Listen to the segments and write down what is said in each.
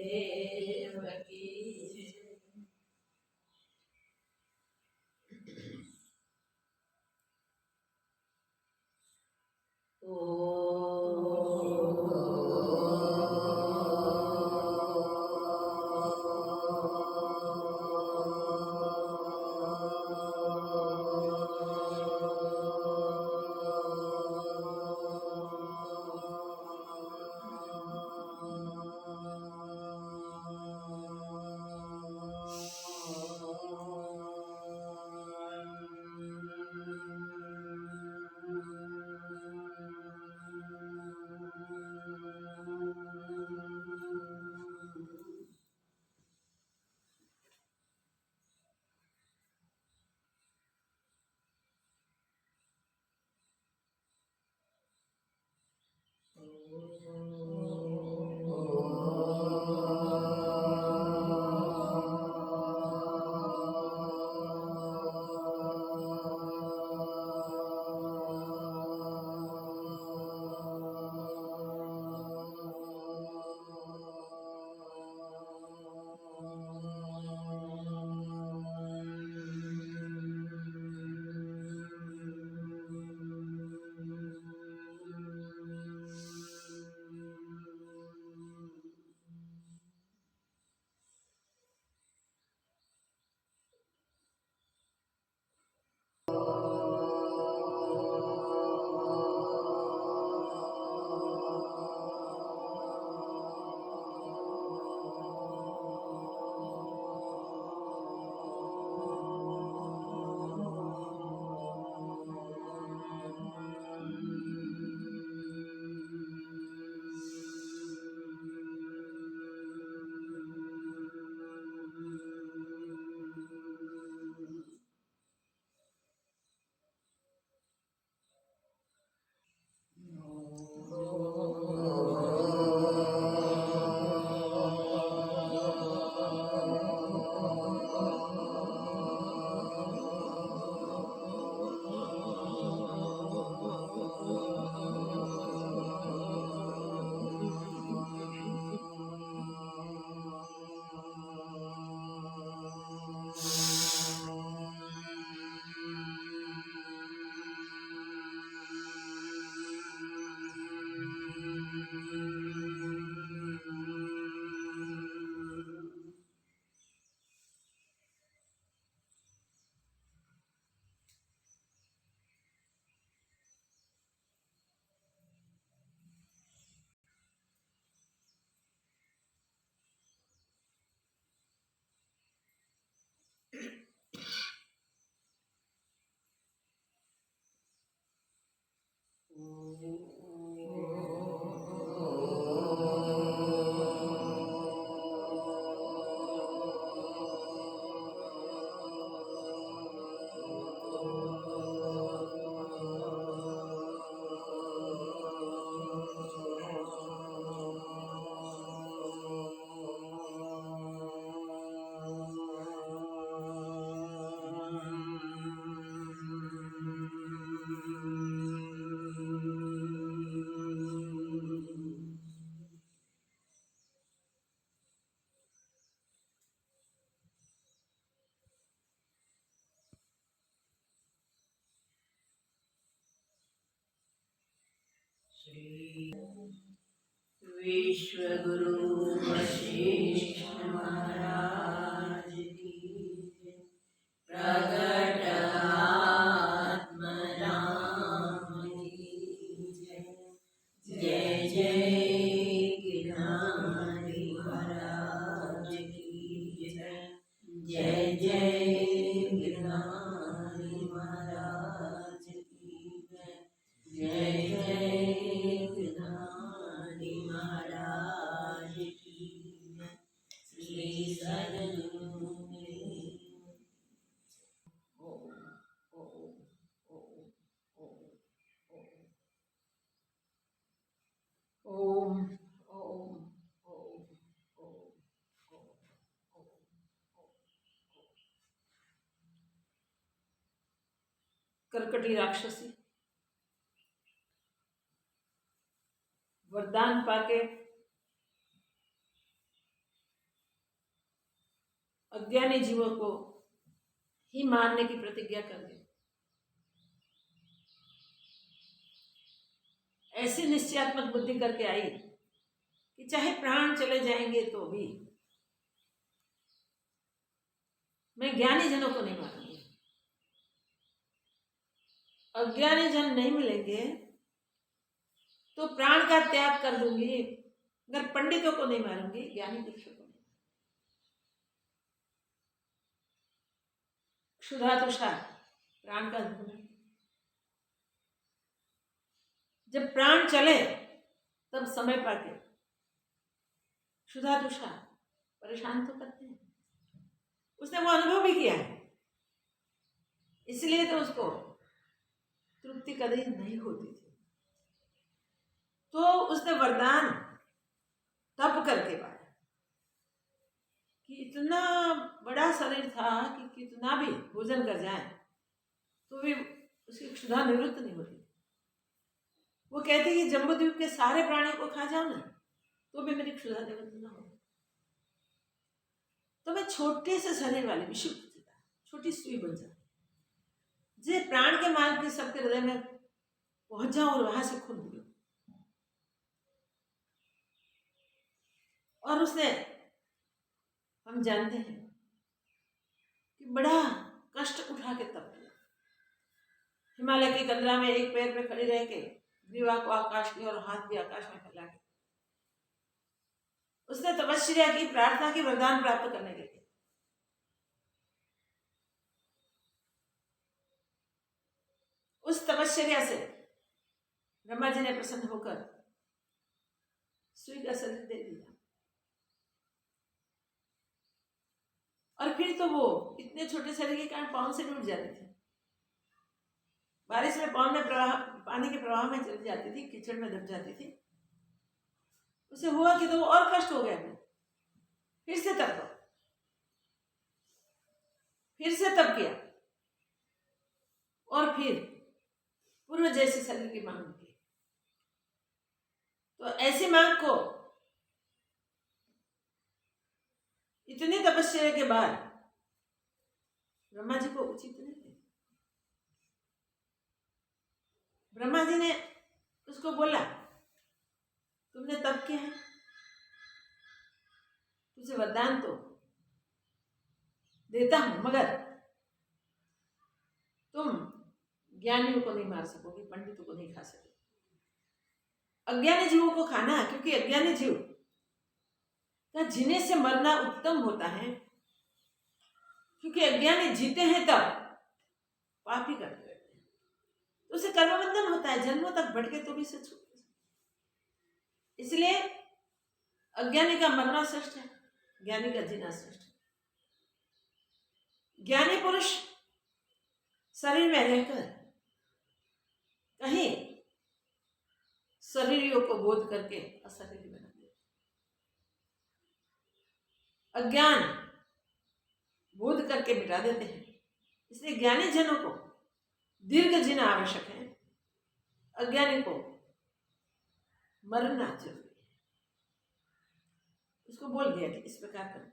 देव की विश्वगुरु वशिष्ठ महाराज की प्रगट आत्मराम की जय जय गिरधारी महाराज की जय जय गिरधारी महाराज की जय जय गिरधारी महाराज की श्री सद्गुरु ओम ओम ओम कर्कटी राक्षसी वरदान पाके अज्ञानी जीवों को ही मारने की प्रतिज्ञा कर दी। ऐसी निश्चयात्मक बुद्धि करके आई कि चाहे प्राण चले जाएंगे तो भी मैं ज्ञानी जनों को नहीं मारूंगी। अज्ञानी जन नहीं मिलेंगे तो प्राण का त्याग कर दूंगी, मगर पंडितों को नहीं मारूंगी, ज्ञानी पुरुषों को नहीं। क्षुधा तुषार प्राण का धर्म। जब प्राण चले तब समय पाके क्षुधा तुषार परेशान तो करते हैं, उसने वो अनुभव भी किया है, इसलिए तो उसको तृप्ति कभी नहीं होती थी। तो उसने वरदान तप करके पाया कि इतना बड़ा शरीर था कि कितना भी भोजन कर जाए तो भी उसकी क्षुधा निवृत्त नहीं होती। वो कहती कि जम्बूद्वीप के सारे प्राणियों को खा जाओ ना तो भी मेरी क्षुधा निवृत्त ना हो। तो मैं छोटे से शरीर वाले विशुद्ध छोटी सुई बन जाती, जे प्राण के मार्ग के सबके हृदय में पहुंच जाऊं और वहां से खुद दियो। और उसने, हम जानते हैं कि बड़ा कष्ट उठा के तप किया। हिमालय की कंदरा में एक पैर पे खड़ी रह के ग्रीवा को आकाश की और हाथ भी आकाश में फैला के उसने तपस्या की, प्रार्थना की वरदान प्राप्त करने के लिए। उस तपस्या से ब्रह्मा जी ने प्रसन्न होकर सुई का शरीर दे दिया। और फिर तो वो इतने छोटे शरीर के कारण पाँव से टूट जाते थे, बारिश में पाँव में पानी के प्रवाह में चली जाती थी, कीचड़ में दब जाती थी। उसे हुआ कि तो वो और कष्ट हो गया, फिर से तप किया और फिर पूर्व जैसे शरीर की मांग की। तो ऐसी मांग को इतनी तपस्या के बाद ब्रह्मा जी को उचित नहीं थे। ब्रह्मा जी ने उसको बोला, तुमने तप किया है, तुझे वरदान तो देता हूं, मगर तुम ज्ञानियों को नहीं मार सकोगे, पंडितों को नहीं खा सकोगे। अज्ञानी जीवों को खाना है, क्योंकि अज्ञानी जीव का जीने से मरना उत्तम होता है। क्योंकि अज्ञानी जीते हैं तब पाप ही करते रहते हैं, तो उसे कर्मबंधन होता है, जन्मों तक भटके तो भी से छूट। इसलिए अज्ञानी का मरना श्रेष्ठ है, ज्ञानी का जीना श्रेष्ठ है। ज्ञानी पुरुष शरीर में रहकर कहीं शरीरियों को बोध करके अशरीरी बना देते। अज्ञान बोध करके मिटा देते हैं। इसलिए ज्ञानी जनों को दीर्घ जीना आवश्यक है, अज्ञानी को मरना जरूरी है। उसको बोल दिया कि इस प्रकार करना।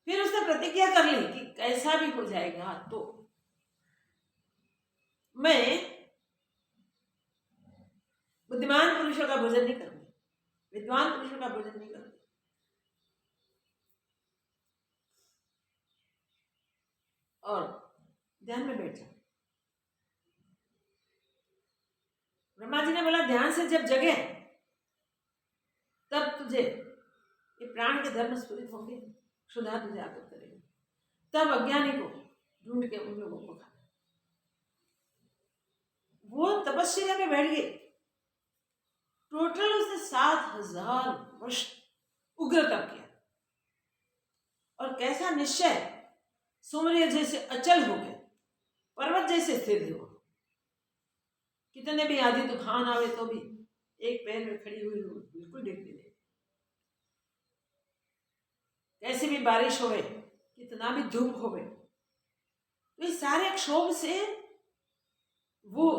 फिर उसने प्रतिज्ञा कर ली कि कैसा भी हो जाएगा तो मैं बुद्धिमान पुरुषों का भोजन नहीं करूंगी, विद्वान पुरुषों का भोजन नहीं करूंगी। और ध्यान में बैठ जाओ। ब्रह्मा जी ने बोला, ध्यान से जब जगे तब तुझे ये प्राण के धर्म स्फुरित होंगे, क्षुधा तुझे आकर करेगी। तब अज्ञानी को ढूंढ के उन लोगों को खाना। वो तपस्या में बैठ गए। टोटल उसने 7000 वर्ष उग्र तप किया। और कैसा निश्चय, सूर्य जैसे अचल हो गए, पर्वत जैसे स्थिर हो। कितने भी आदि तूफान आवे तो भी एक पैर में खड़ी हुई हो, बिल्कुल डिगती नहीं। कैसी भी बारिश होवे, कितना भी धूप होवे, तो इस सारे क्षोभ से वो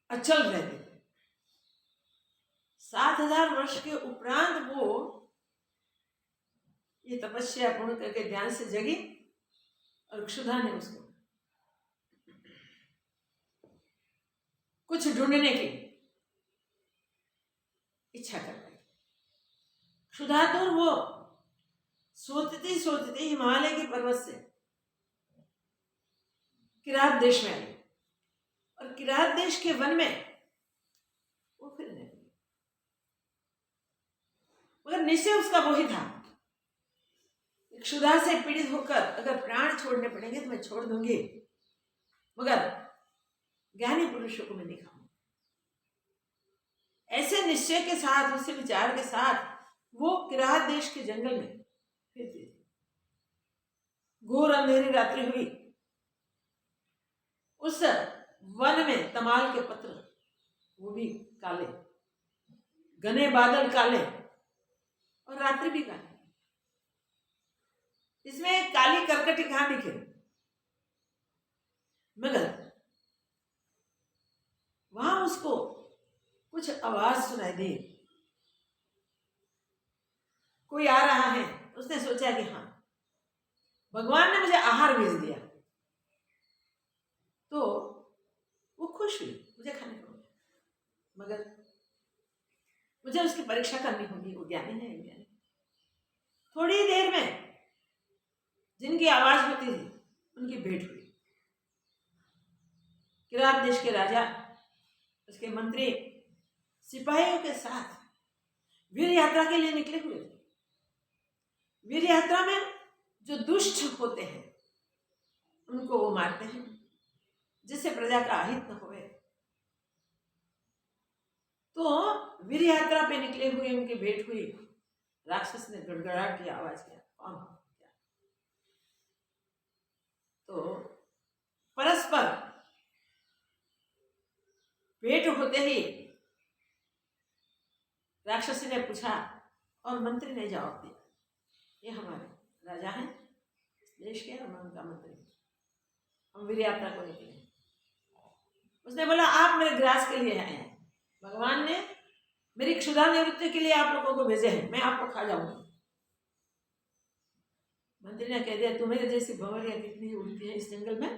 अचल रहते थे। 7000 वर्ष के उपरांत वो ये तपस्या पूर्ण करके ध्यान से जगी और क्षुधा ने उसको कुछ ढूंढने की इच्छा कर पाई। क्षुधा तो वो सोचते हिमालय के पर्वत से किरात देश में आई और किरात देश के वन में वो फिरने लगी। मगर निश्चय उसका वही था, क्षुधा से पीड़ित होकर अगर प्राण छोड़ने पड़ेंगे तो मैं छोड़ दूंगी, मगर ज्ञानी पुरुषों को मैं नहीं खाऊंगा। ऐसे निश्चय के साथ, उसी विचार के साथ वो किरात देश के जंगल में फिरती थी। घोर अंधेरी रात्रि हुई। उस वन में तमाल के पत्र, वो भी काले, घने बादल काले और रात्रि भी काली। इसमें काली करकटी कहां दिखे, मगर वहां उसको कुछ आवाज सुनाई दी, कोई आ रहा है। उसने सोचा कि हाँ, भगवान ने मुझे आहार भेज दिया, तो वो खुश हुई, मुझे खाने को मिला, मगर मुझे उसकी परीक्षा करनी होगी, वो ज्ञानी है ज्ञानी। थोड़ी देर में जिनकी आवाज होती थी उनकी भेंट हुई। किरात देश के राजा, उसके मंत्री सिपाहियों के साथ वीर यात्रा के लिए निकले हुए थे। वीर यात्रा में जो दुष्ट होते हैं उनको वो मारते हैं, जिससे प्रजा का अहित न होए। तो वीर यात्रा पे निकले हुए उनकी भेंट हुई। राक्षस ने गड़गड़ाहट की आवाज किया, कौन हो क्या? तो परस्पर भेंट होते ही राक्षसी ने पूछा और मंत्री ने जवाब दिया, ये हमारे राजा हैं देश के, हम उनका मंत्री, हम वीर यात्रा को निकले। उसने बोला, आप मेरे ग्रास के लिए आए हैं, भगवान ने मेरी क्षुधा निवृत्ति के लिए आप लोगों को भेजे हैं, मैं आपको खा जाऊंगा। मंत्री ने कह दिया, तुम्हें जैसी भंवरिया कितनी उड़ती है इस जंगल में,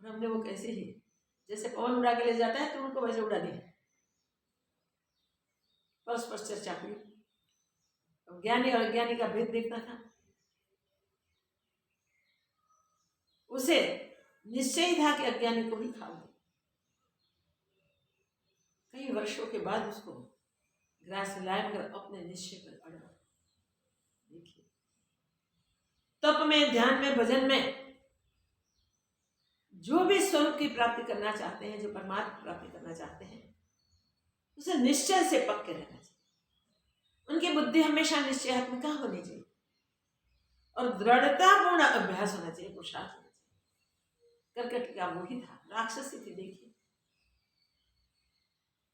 और हमने वो कैसे ही जैसे पवन उड़ा के ले जाता है तो उनको वैसे उड़ा दिया। परस्पर चर्चा हुई। ज्ञानी और अज्ञानी का भेद देखना था। उसे निश्चय था कि अज्ञानी को ही खाओगे। कई वर्षों के बाद उसको ग्रास लाकर अपने निश्चय पर अड़ा। देखिए, तप में, ध्यान में, भजन में जो भी स्वरूप की प्राप्ति करना चाहते हैं, जो परमात्मा प्राप्ति करना चाहते हैं, उसे निश्चय से पक्के रहना चाहिए। उनकी बुद्धि हमेशा निश्चयात्मिका होनी चाहिए और दृढ़तापूर्ण अभ्यास होना चाहिए, पुरुषार्थ होना चाहिए। करकट का वही था, राक्षसी थी। देखिए,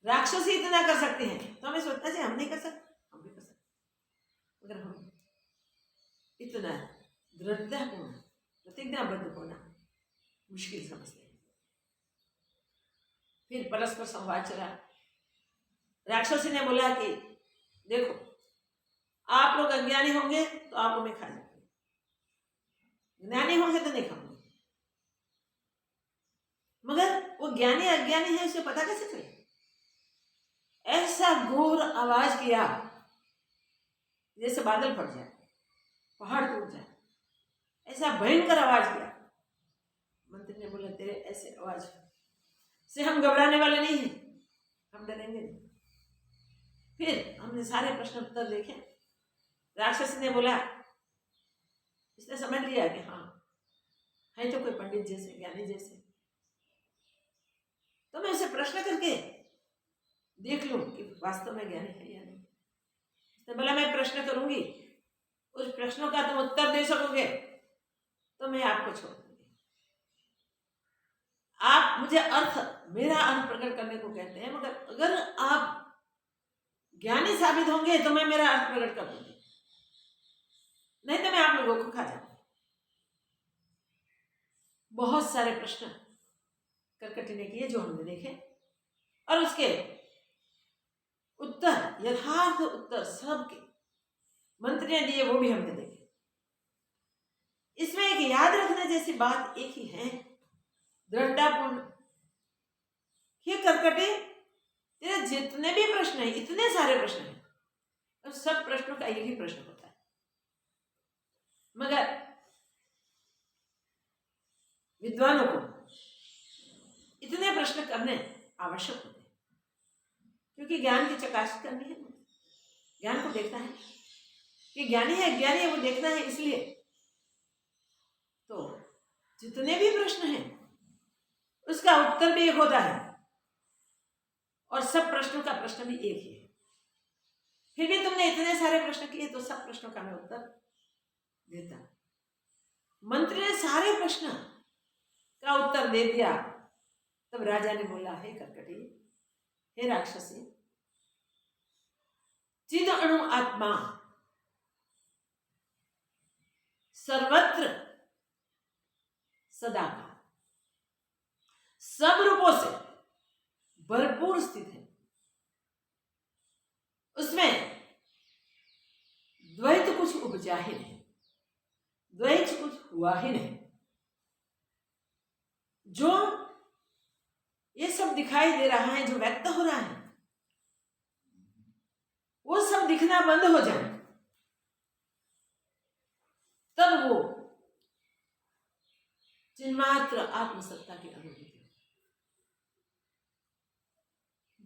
राक्षसी इतना कर सकते हैं तो हमें सोचना चाहिए हम नहीं कर सकते, हम भी कर सकते, मगर हम इतना दृढ़तापूर्ण प्रतिज्ञाबद्ध होना मुश्किल समझते हैं। फिर परस्पर संवाद चला। राक्षसी ने बोला कि देखो, आप लोग अज्ञानी होंगे तो आपको मैं खा जाऊंगी, ज्ञानी होंगे तो नहीं खाऊंगी। मगर वो ज्ञानी अज्ञानी है, उसे पता कैसे चले? ऐसा घोर आवाज किया जैसे बादल फट जाए, पहाड़ टूट जाए, ऐसा भयंकर आवाज किया। मंत्री ने बोला, तेरे ऐसे आवाज से हम घबराने वाले नहीं हैं, हम डरेंगे नहीं। फिर हमने सारे प्रश्न उत्तर देखे। राक्षसी ने बोला, इसने समझ लिया कि हाँ, है तो कोई पंडित जैसे, ज्ञानी जैसे, तो मैं उसे प्रश्न करके देख लूं कि वास्तव में ज्ञानी है या नहीं। उसने बोला, मैं प्रश्न करूंगी, उस प्रश्नों का तुम उत्तर दे सकोगे तो मैं आपको छोड़ दूंगी। आप मुझे मेरा अर्थ प्रकट करने को कहते हैं, मगर अगर आप ज्ञानी साबित होंगे तो मैं मेरा अर्थ प्रकट कर दूंगी, नहीं तो मैं आप लोगों को खा जाऊंगी। बहुत सारे प्रश्न करकटी ने किए जो हमने देखे, और उसके उत्तर, यथार्थ उत्तर सबके मंत्री ने दिए, वो भी हमने देखे। इसमें एक याद रखने जैसी बात एक ही है, दृढ़तापूर्ण। हे कर्कटे, तेरे जितने भी प्रश्न हैं, इतने सारे प्रश्न हैं, और सब प्रश्नों का एक ही प्रश्न होता है, मगर विद्वानों को इतने प्रश्न करने आवश्यक होते हैं, क्योंकि ज्ञान की चकास करनी है, ज्ञान को देखना है कि ज्ञानी है वो देखना है। इसलिए तो जितने भी प्रश्न हैं उसका उत्तर भी एक होता है, और सब प्रश्नों का प्रश्न भी एक ही है। फिर भी तुमने इतने सारे प्रश्न किए तो सब प्रश्नों का मैं उत्तर देता। मंत्री ने सारे प्रश्न का उत्तर दे दिया, तब राजा ने बोला, हे कर्कटी, हे राक्षसी, चिद अणु आत्मा सर्वत्र सदा का सब रूपों से भरपूर स्थित है, उसमें द्वैत कुछ उपजा ही नहीं, द्वैत कुछ हुआ ही नहीं। जो ये सब दिखाई दे रहा है, जो व्यक्त हो रहा है, वो सब दिखना बंद हो जाए, तब वो चिन्मात्र आत्मसत्ता की अनुभूति।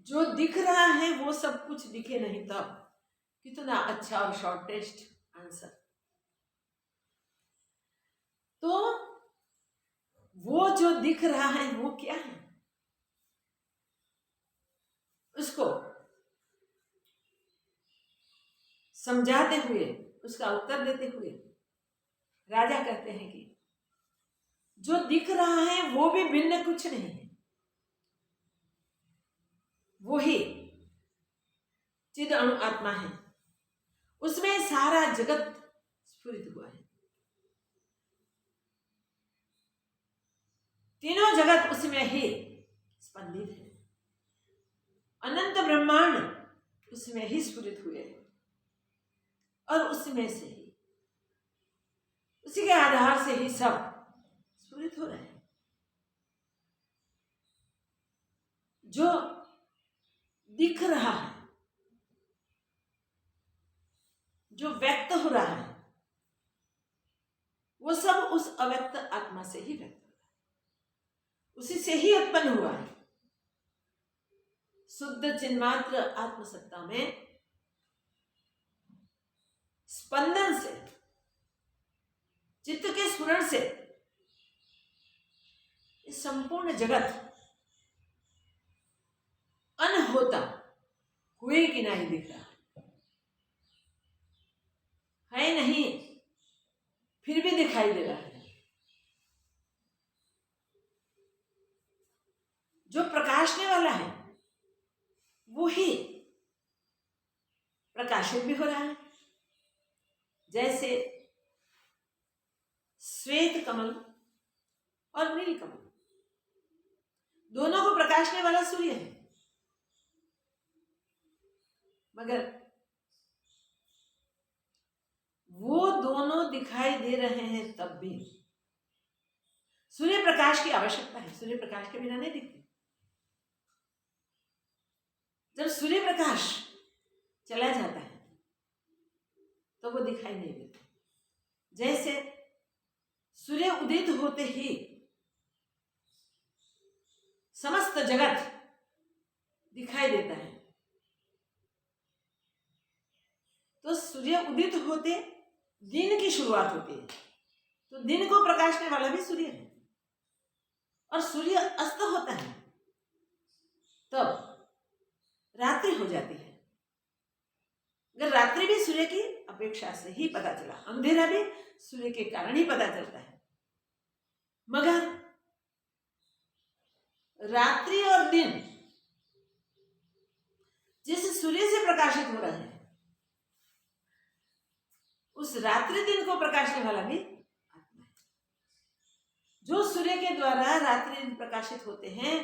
जो दिख रहा है वो सब कुछ दिखे नहीं, तब कितना अच्छा और शॉर्टेस्ट आंसर। तो वो जो दिख रहा है वो क्या है, उसको समझाते हुए, उसका उत्तर देते हुए राजा कहते हैं कि जो दिख रहा है वो भी भिन्न कुछ नहीं है, वो ही चिद अणु आत्मा है, उसमें सारा जगत स्फुरित हुआ है, तीनों जगत उसमें ही स्पंदित है, अनंत ब्रह्मांड उसमें ही स्फुरित हुए और उसमें से ही, उसी के आधार से ही सब स्फुरित हो रहे हैं। जो दिख रहा है, जो व्यक्त हो रहा है, वो सब उस अव्यक्त आत्मा से ही व्यक्त हो रहा है, उसी से ही उत्पन्न हुआ है। शुद्ध चिन्मात्र आत्मसत्ता में स्पंदन से, चित्त के स्फुरण से इस संपूर्ण जगत अनहोता हुए कि नहीं दिख रहा है नहीं, फिर भी दिखाई दे रहा है। जो प्रकाशने वाला है वो ही प्रकाशित भी हो रहा है, जैसे श्वेत कमल और नील कमल, दोनों को प्रकाशने वाला सूर्य है, मगर वो दोनों दिखाई दे रहे हैं, तब भी सूर्य प्रकाश की आवश्यकता है, सूर्य प्रकाश के बिना नहीं दिखते। जब सूर्य प्रकाश चला जाता है तो वो दिखाई नहीं देता। जैसे सूर्य उदित होते ही समस्त जगत दिखाई देता है, तो सूर्य उदित होते दिन की शुरुआत होती है, तो दिन को प्रकाशने वाला भी सूर्य है, और सूर्य अस्त होता है तब रात्रि हो जाती है। अगर रात्रि भी सूर्य की अपेक्षा से ही पता चला, अंधेरा भी सूर्य के कारण ही पता चलता है, मगर रात्रि और दिन जिस सूर्य से प्रकाशित हो रहे हैं, उस रात्रि दिन को प्रकाशने वाला भी आत्मा है। जो सूर्य के द्वारा रात्रि दिन प्रकाशित होते हैं,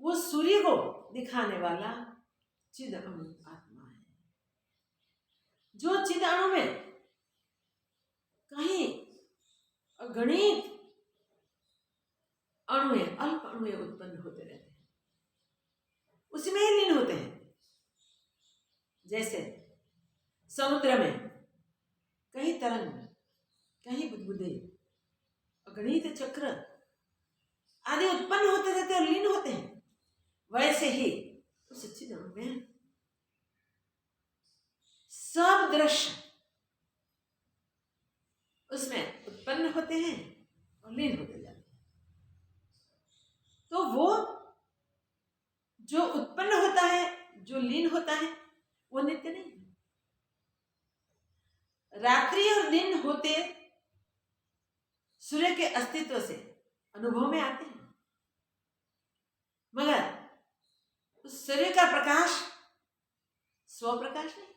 वो सूर्य को दिखाने वाला चिद अणु आत्मा है। जो चिद अणु में कहीं अगणित अणुएं, अल्प अणुएं उत्पन्न होते रहते हैं, उसी में ही लीन होते हैं। जैसे समुद्र में कई तरंग, कई बुदबुदे, अगणित चक्र आदि उत्पन्न होते रहते और लीन होते हैं, वैसे ही उस सच्चिद अणु में सब दृश्य उसमें उत्पन्न होते हैं और लीन होते जाते हैं। तो वो जो उत्पन्न होता है, जो लीन होता है, वो नित्य नहीं है। रात्रि और दिन होते सूर्य के अस्तित्व से अनुभव में आते हैं, मगर उस सूर्य का प्रकाश स्वप्रकाश नहीं,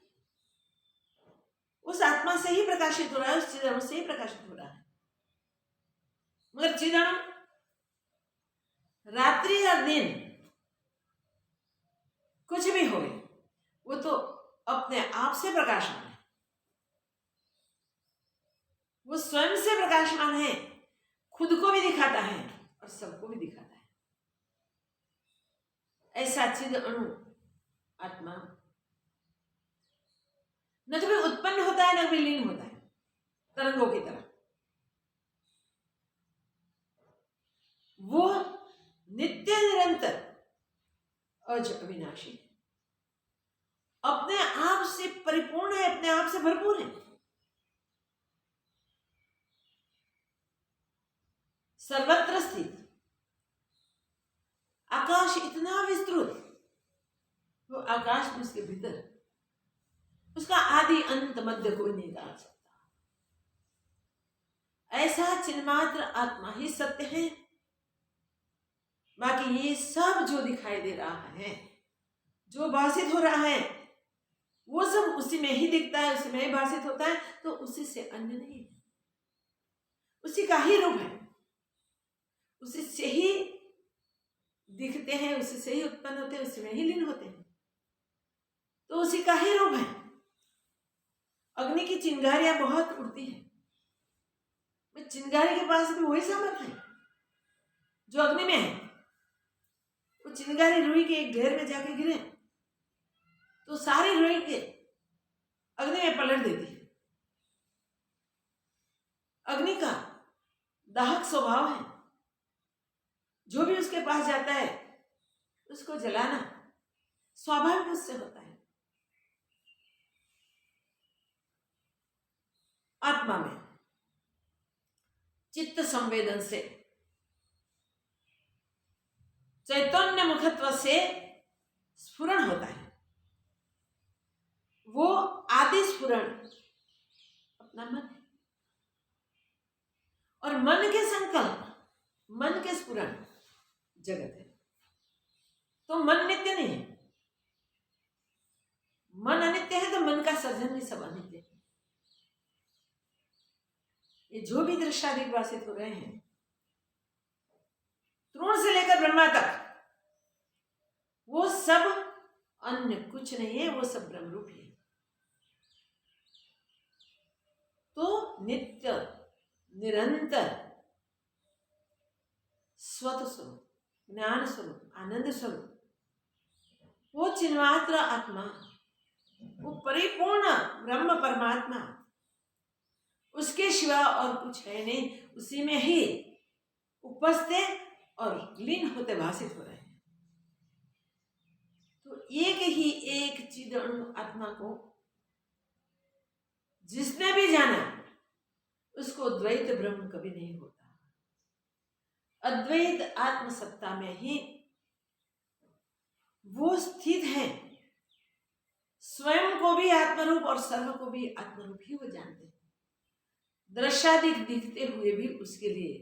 उस आत्मा से ही प्रकाशित हो रहा है, उस चिदाणु से ही प्रकाशित हो रहा है। मगर चिदाणु रात्रि या दिन कुछ भी हो, वो तो अपने आप से प्रकाशमान है, वो स्वयं से प्रकाशमान है, खुद को भी दिखाता है और सबको भी दिखाता है। ऐसा चिद अणु आत्मा न कभी उत्पन्न होता है, न कभी लीन होता है, तरंगों की तरह। वो नित्य निरंतर अज अविनाशी है, अपने आप से परिपूर्ण है, अपने आप से भरपूर है, सर्वत्र स्थित। आकाश इतना विस्तृत, वो आकाश में उसके भीतर उसका आदि अंत मध्य कोई नहीं जान सकता। ऐसा चिन्मात्र आत्मा ही सत्य है। बाकी ये सब जो दिखाई दे रहा है, जो भाषित हो रहा है, वो सब उसी में ही दिखता है, उसी में ही भाषित होता है, तो उसी से अन्य नहीं है, उसी का ही रूप है, उसी से ही दिखते हैं, उसी से ही उत्पन्न होते हैं, उसी में ही लीन होते हैं, तो उसी का ही रूप है। अग्नि की चिंगारियां बहुत उड़ती है, मैं चिंगारी के पास भी वही सामर्थ्य है जो अग्नि में है। वो चिंगारी रुई के एक ढेर में जाके गिरे तो सारी रुई के अग्नि में पलट देती है। अग्नि का दाहक स्वभाव है, जो भी उसके पास जाता है उसको जलाना स्वाभाविक उससे होता है। आत्मा में चित्त संवेदन से, चैतन्य मुखत्व से स्फुरण होता है। वो आदि स्फुरण अपना मन है, और मन के संकल्प, मन के स्फुरण जगत है। तो मन नित्य नहीं है, मन अनित्य है, तो मन का सर्जन भी सब अनित्य है। ये जो भी दृश्यादि भाषित हो रहे हैं, तृण से लेकर ब्रह्मा तक, वो सब अन्य कुछ नहीं है, वो सब ब्रह्मरूप है। तो नित्य निरंतर स्वत स्वरूप, ज्ञान स्वरूप, आनंद स्वरूप, वो चिन्मात्र आत्मा, वो परिपूर्ण ब्रह्म परमात्मा, उसके सिवा और कुछ है नहीं, उसी में ही उपस्थित और लीन होते भाषित हो रहे हैं। तो एक ही एक चिद अणु आत्मा को जिसने भी जाना, उसको द्वैत ब्रह्म कभी नहीं होता। अद्वैत आत्मसत्ता में ही वो स्थित है। स्वयं को भी आत्मरूप और सर्व को भी आत्मरूप ही वो जानते हैं। दृश्यादिक दिखते हुए भी उसके लिए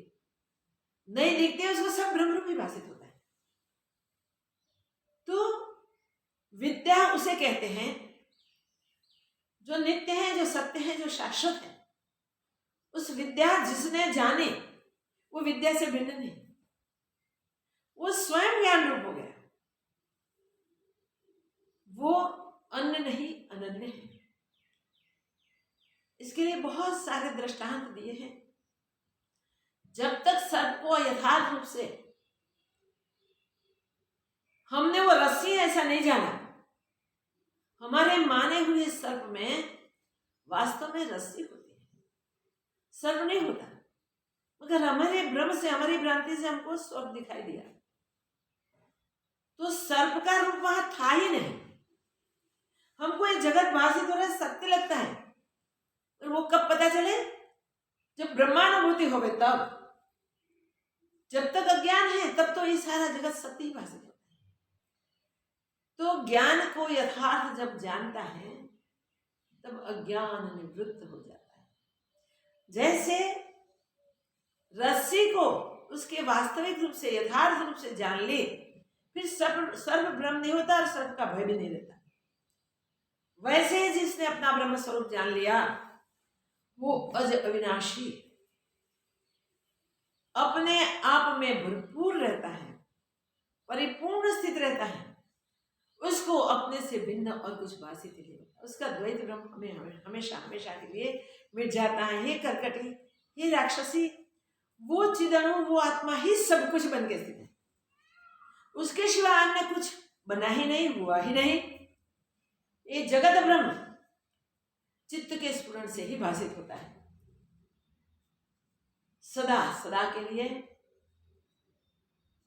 नहीं दिखते, उसको सब ब्रह्मरूप ही भाषित होता है। तो विद्या उसे कहते हैं जो नित्य है, जो सत्य है, जो शाश्वत है। उस विद्या जिसने जाने, वो विद्या से भिन्न नहीं, वो स्वयं ज्ञान रूप हो गया, वो अन्य नहीं अनन्य है। इसके लिए बहुत सारे दृष्टांत दिए हैं। जब तक सर्प को यथार्थ रूप से हमने वो रस्सी ऐसा नहीं जाना, हमारे माने हुए सर्प में वास्तव में रस्सी होती है, सर्प नहीं होता। मगर हमारे भ्रम से, हमारी भ्रांति से हमको सर्प दिखाई दिया, तो सर्प का रूप वहां था ही नहीं। हमको ये जगत भाषित हो रहा है, सत्य लगता है, और वो कब पता चले? जब ब्रह्मानुभूति हो गई तब। जब तक अज्ञान है तब तो ये सारा जगत सत्य ही भाषित होता है। तो ज्ञान को यथार्थ जब जानता है तब अज्ञान निवृत्त हो जाता है। जैसे रस्सी को उसके वास्तविक रूप से, यथार्थ रूप से जान ले, फिर सर्व ब्रह्म नहीं होता और सर्व का भय भी नहीं रहता। वैसे जिसने अपना ब्रह्म स्वरूप जान लिया वो अज अविनाशी, अपने आप में भरपूर रहता है, परिपूर्ण स्थित रहता है, उसको अपने से भिन्न और कुछ भाषित नहीं होता। उसका द्वैत ब्रह्म हमें हमेशा हमेशा के लिए मिट जाता है। हे कर्कटी, हे राक्षसी, वो चिदणु, वो आत्मा ही सब कुछ बन के स्थित है, उसके सिवा अन्य कुछ बना ही नहीं, हुआ ही नहीं। ये जगत ब्रह्म चित्त के स्फुरण से ही भाषित होता है, सदा सदा के लिए,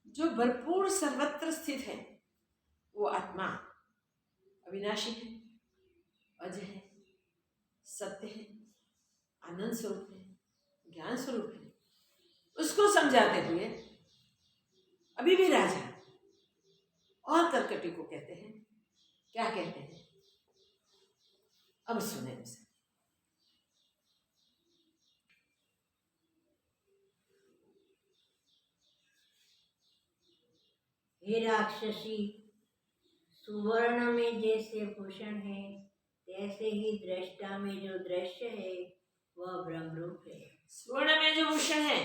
जो भरपूर सर्वत्र स्थित है। वो आत्मा अविनाशी है, अज है, सत्य है, आनंद स्वरूप है, ज्ञान स्वरूप है। उसको समझाते हुए अभी भी राजा और कर्कटी को कहते हैं, क्या कहते हैं? अब सुने उसे। हे राक्षसी, सुवर्ण में जैसे भूषण है, तैसे ही दृष्टा में जो दृश्य है वह ब्रह्मरूप है। स्वर्ण में जो भूषण है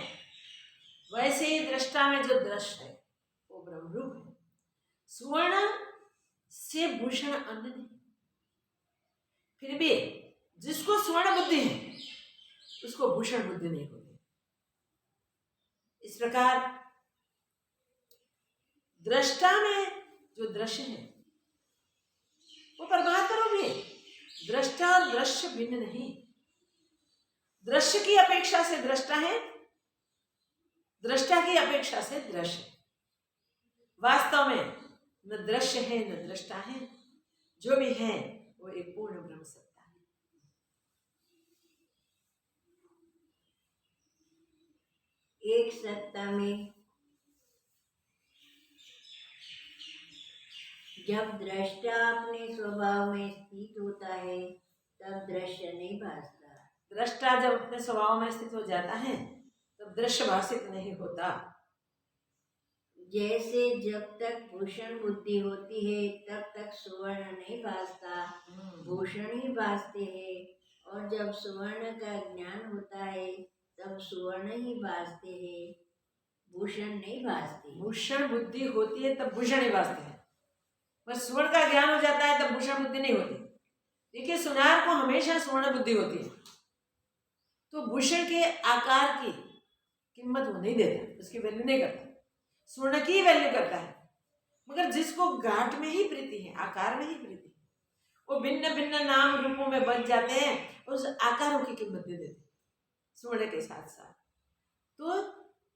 वैसे ही दृष्टा में जो दृश्य है वो ब्रह्मरूप है। स्वर्ण से भूषण अन्य नहीं, फिर भी जिसको स्वर्ण बुद्धि है उसको भूषण बुद्धि नहीं होती। इस प्रकार दृष्टा में जो दृश्य है वो परमात्मा रूप है। दृष्टा और दृश्य भिन्न नहीं। दृश्य की अपेक्षा से दृष्टा है, दृष्टा की अपेक्षा से दृश्य। वास्तव में न दृश्य है न दृष्टा है, जो भी है वो एक पूर्ण ब्रह्म सत्ता है। एक सत्ता में जब दृष्टा अपने स्वभाव में स्थित होता है तब दृश्य नहीं भासता। दृष्टा जब अपने स्वभाव में स्थित हो जाता है तब दृश्य भाषित नहीं होता। जैसे जब तक भूषण बुद्धि होती है तब तक सुवर्ण नहीं भासता, भूषण ही भासते हैं। और जब सुवर्ण का ज्ञान होता है तब सुवर्ण ही भासते हैं, भूषण नहीं भासते। भूषण बुद्धि होती है तब भूषण ही भासते हैं, पर स्वर्ण का ज्ञान हो जाता है तब भूषण बुद्धि नहीं होती। देखिए, सुनार को हमेशा स्वर्ण बुद्धि होती है, तो भूषण के आकार की कीमत वो नहीं देता, उसकी वैल्यू नहीं करता, स्वर्ण की वैल्यू करता है। मगर जिसको गांठ में ही प्रीति है, आकार में ही प्रीति है, वो भिन्न भिन्न नाम रूपों में बच जाते हैं, उस आकारों की कीमत दे देते स्वर्ण के साथ साथ। तो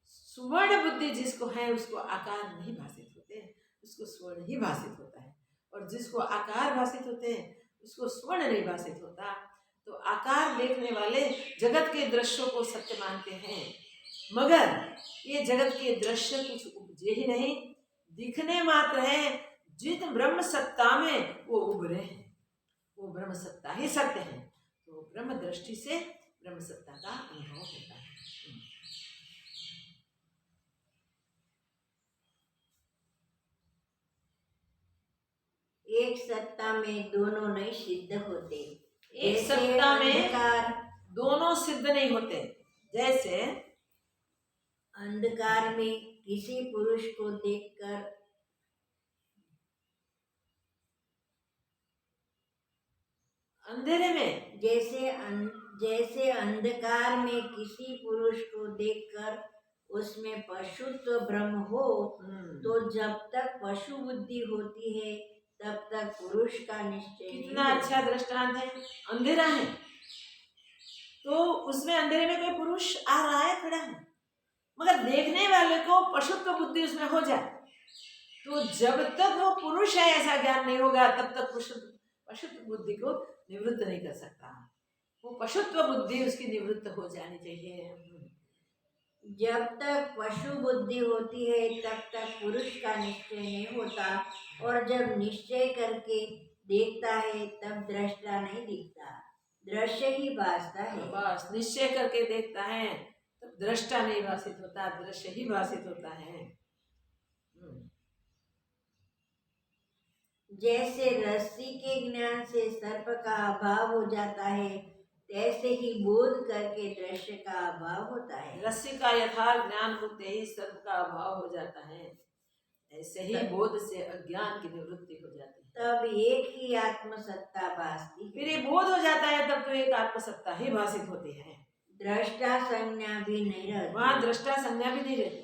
सुवर्ण बुद्धि जिसको है उसको आकार नहीं भाषित होते, उसको स्वर्ण ही भाषित होता है। और जिसको आकार भाषित होते हैं उसको स्वर्ण नहीं भाषित होता। तो आकार देखने वाले जगत के दृश्यों को सत्य मानते हैं, मगर ये जगत के दृश्य कुछ उपजे ही नहीं, दिखने मात्र है। जित ब्रह्म सत्ता में वो उभरे हैं, वो ब्रह्म सत्ता ही सत्य है। तो ब्रह्म दृष्टि से ब्रह्म सत्ता का अनुभव होता है। एक सत्ता में दोनों नहीं सिद्ध होते। एक सत्ता में दोनों सिद्ध नहीं होते। जैसे अंधकार में किसी पुरुष को देखकर अंधेरे में जैसे अंधकार में किसी पुरुष को देखकर उसमें पशुत्व भ्रम हो, तो जब तक पशु बुद्धि होती है तब तक पुरुष का निश्चय नहीं कितना होता। अच्छा दृष्टांत है। अंधेरा है तो उसमें अंधेरे में कोई पुरुष आ रहा है, खड़ा है, मगर देखने वाले को पशुत्व बुद्धि उसमें हो जाए तो जब तक वो पुरुष है ऐसा ज्ञान नहीं होगा तब तक पशुत्व बुद्धि को निवृत्त नहीं कर सकता। वो पशुत्व बुद्धि उसकी निवृत्त हो जानी चाहिए। जब तक पशु बुद्धि होती है तब तक पुरुष का निश्चय नहीं होता, और जब निश्चय करके देखता है तब दृष्टा नहीं दिखता, दृश्य ही भासता है। बस निश्चय करके देखता है तब दृष्टा नहीं भाषित होता, दृश्य ही भाषित होता है। जैसे रस्सी के ज्ञान से सर्प का अभाव हो जाता है, तैसे ही बोध करके दृश्य का अभाव होता है। रस्सी का यथार्थ ज्ञान होते ही सर्प का अभाव हो जाता है, ऐसे ही बोध से अज्ञान की निवृत्ति हो जाती है। तब एक ही आत्मसत्ता भासती है। फिर ये बोध हो जाता है तब तो एक आत्मसत्ता ही भाषित होती है। दृष्टा संज्ञा भी नहीं रहती। वहाँ दृष्टा संज्ञा भी नहीं रहती।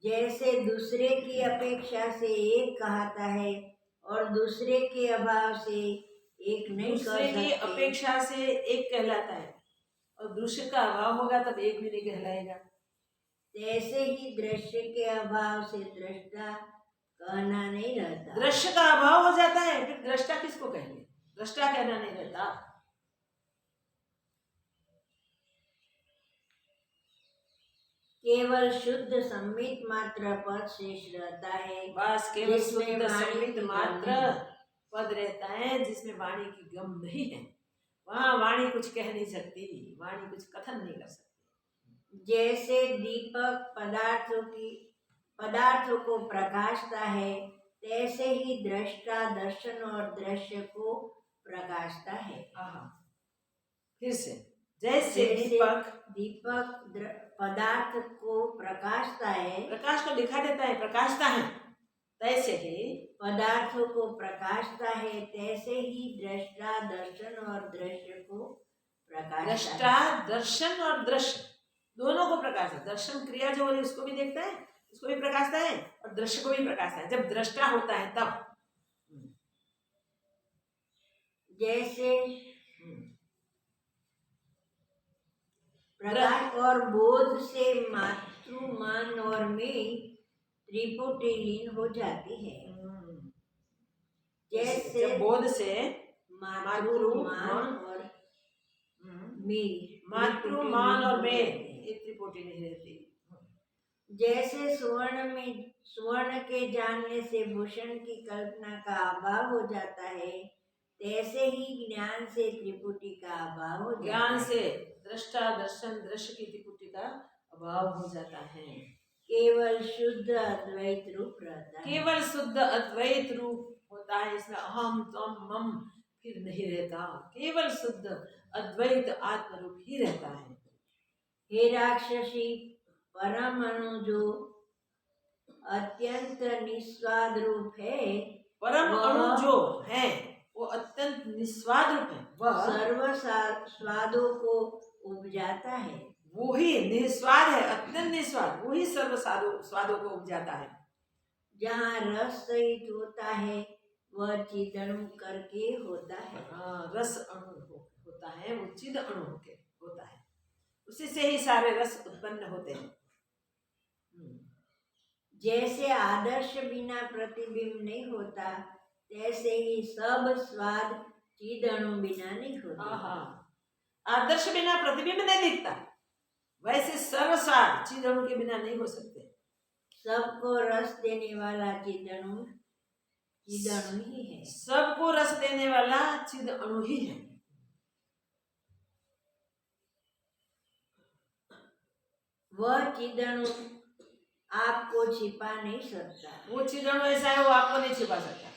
जैसे दूसरे की अपेक्षा से एक कहता है और दूसरे के अभाव से एक नहीं कह दूसरे की सकते, अपेक्षा से एक कहलाता है और दूसरे का अभाव होगा तब एक भी नहीं कहलाएगा। तैसे ही दृश्य के अभाव से दृष्टा कहना नहीं रहता। दृश्य का अभाव हो जाता है फिर दृष्टा किसको कहेंगे, दृष्टा कहना नहीं रहता। केवल शुद्ध संमित मात्र पद शेष रहता है। बस केवल जिसमें शुद्ध वाणी संमित की मात्र गम नहीं। पद रहता है जिसमें वाणी की गम नहीं है। वहाँ वाणी कुछ कह नहीं सकती, वाणी कुछ कथन नहीं कर सकती। जैसे दीपक पदार्थों को प्रकाशता है, तैसे ही दृष्टा दर्शन और दृश्य को प्रकाशता है। फिर से जैसे दीपक पदार्थ को प्रकाशता है, प्रकाश को दिखा देता है, प्रकाशता है, तैसे ही पदार्थों को प्रकाशता है, तैसे ही दृष्टा दर्शन और दृश्य को प्रकाशता है। दृष्टा दर्शन और दृश्य दोनों को प्रकाश है। दर्शन क्रिया जो हो रही है उसको भी देखता है, उसको भी प्रकाशता है और दृश्य को भी प्रकाशता है। जब दृष्टा होता है तब जैसे प्रकाश और बोध से मातृ मान और में त्रिपुटी लीन हो जाती है। जैसे जब बोध से मातृ मान और में ये त्रिपुटी नहीं रहती। जैसे स्वर्ण के जानने से भूषण की कल्पना का अभाव हो जाता है, तैसे ही ज्ञान से त्रिपुटी का अभाव हो जाता है। ज्ञान से दृष्टा दर्शन दृश्य की त्रिपुटी का अभाव हो जाता है। केवल शुद्ध अद्वैत रूप रहता है। केवल शुद्ध अद्वैत रूप होता है, इसमें अहम तम मम फिर नहीं रहता। केवल शुद्ध अद्वैत आत्म रूप ही रहता है। हे राक्षसी, परम अणु जो अत्यंत निस्वाद रूप है, परम अणु जो है वो अत्यंत निस्वाद रूप है, वह सर्व स्वादों को उपजाता है। वो ही निस्वाद है, अत्यंत निस्वाद, वो ही सर्व स्वादों को उपजाता है। जहाँ रस सहित होता है वह चिदणु करके होता है। रस अणु होता है, वो चिद अणु होता है, उसी से ही सारे रस उत्पन्न होते हैं। जैसे आदर्श बिना प्रतिबिंब नहीं होता, तैसे ही सब स्वाद चिदणु बिना नहीं होता। आदर्श बिना प्रतिबिंब नहीं दिखता, वैसे सर्व स्वाद चिदणु के बिना नहीं हो सकते। सबको रस देने वाला चिदणु ही है। सबको रस देने वाला चिद अणु ही है। वह चिदणु आपको छिपा नहीं सकता। वो चिदणु ऐसा है, वो आपको नहीं छिपा सकता।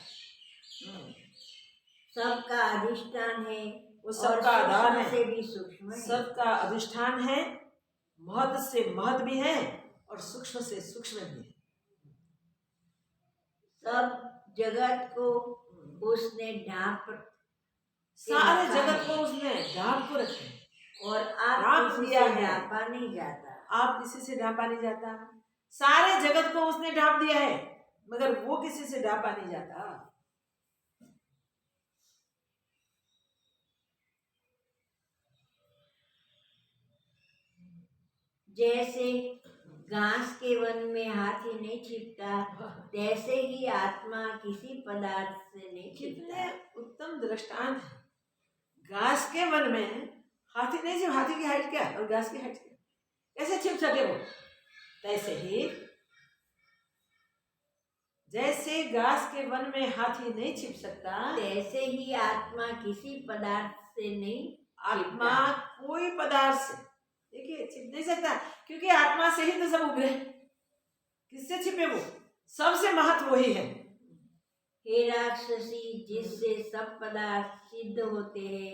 सबका अधिष्ठान है, वो सबका आधार है, से भी सूक्ष्म है। सबका अधिष्ठान है, महत से महत भी है और सूक्ष्म से सूक्ष्म भी है। सब जगत को उसने सारे जगत को उसने ढांप को रखे। और आप ढांप किसी दिया से है। ढांपा नहीं जाता। आप किसी से ढांपा नहीं जाता। सारे जगत को उसने ढांप दिया है, मगर वो किसी से ढांपा नहीं जाता। जैसे घास के वन में हाथी नहीं छिपता, तैसे ही आत्मा किसी पदार्थ से नहीं कितने छिपता। उत्तम दृष्टांत है। घास के वन में हाथी नहीं छिप, हाथी की हाइट क्या और घास की हाइट क्या, कैसे छिप सके वो? तैसे ही जैसे घास के वन में हाथी नहीं छिप सकता, तैसे ही आत्मा किसी पदार्थ से नहीं आत्मा छिपता। कोई पदार्थ से देखिए छिप नहीं सकता, क्योंकि आत्मा से ही तो सब उभरे। किससे छिपे वो? सबसे महत्व वही है। हे राक्षसी, जिससे सब पदार्थ सिद्ध होते हैं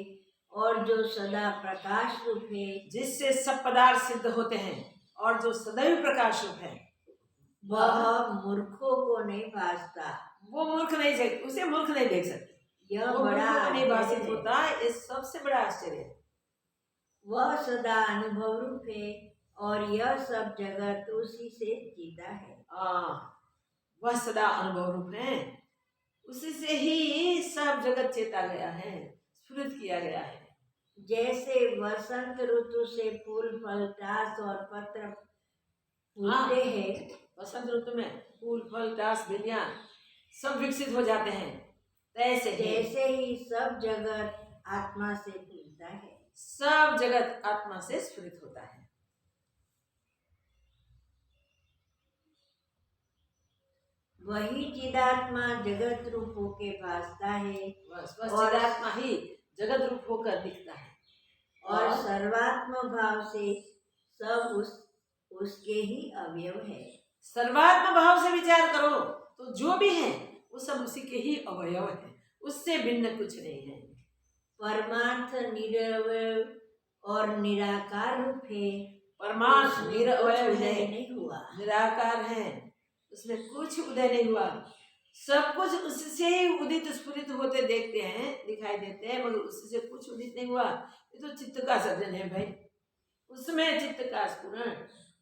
और जो सदा प्रकाश रूप है, जिससे सब पदार्थ सिद्ध होते हैं और जो सदैव प्रकाश रूप है, वह मूर्खों को नहीं भासता। वो मूर्ख नहीं देख, उसे मूर्ख नहीं देख सकते। यह वो बड़ा मूर्खों को नहीं भाषित आश्चर्य है। होता, ये सबसे बड़ा आश्चर्य है। वह सदा अनुभव रूप है और यह सब जगत उसी से जीता है। वह सदा अनुभव रूप है, उसी से ही सब जगत चेता गया है, स्फुरित किया गया है। जैसे वसंत ऋतु से फूल फल घास और पत्र फूलते हैं, वसंत ऋतु में फूल फल घास बेलियां सब विकसित हो जाते हैं, तैसे ही सब जगत आत्मा से फूलता है। सब जगत आत्मा से स्फुरित होता है। वही चिदात्मा जगत रूप होके भासता है वह चिदात्मा ही जगत रूप होकर दिखता है और सर्वात्म भाव से सब उसके ही अवयव है। सर्वात्म भाव से विचार करो तो जो भी है वो सब उसी के ही अवयव है, उससे भिन्न कुछ नहीं है। परमार्थ निरवय और निराकार रूप है। परमार्थ निरवय है, नहीं हुआ, निराकार है, उसमें कुछ उदय नहीं हुआ। सब कुछ उससे ही उदित स्फुरित होते देखते हैं, दिखाई देते हैं, मगर उससे कुछ उदित नहीं हुआ। ये तो चित्त का सर्जन है भाई, उसमें चित्त का स्फुरण,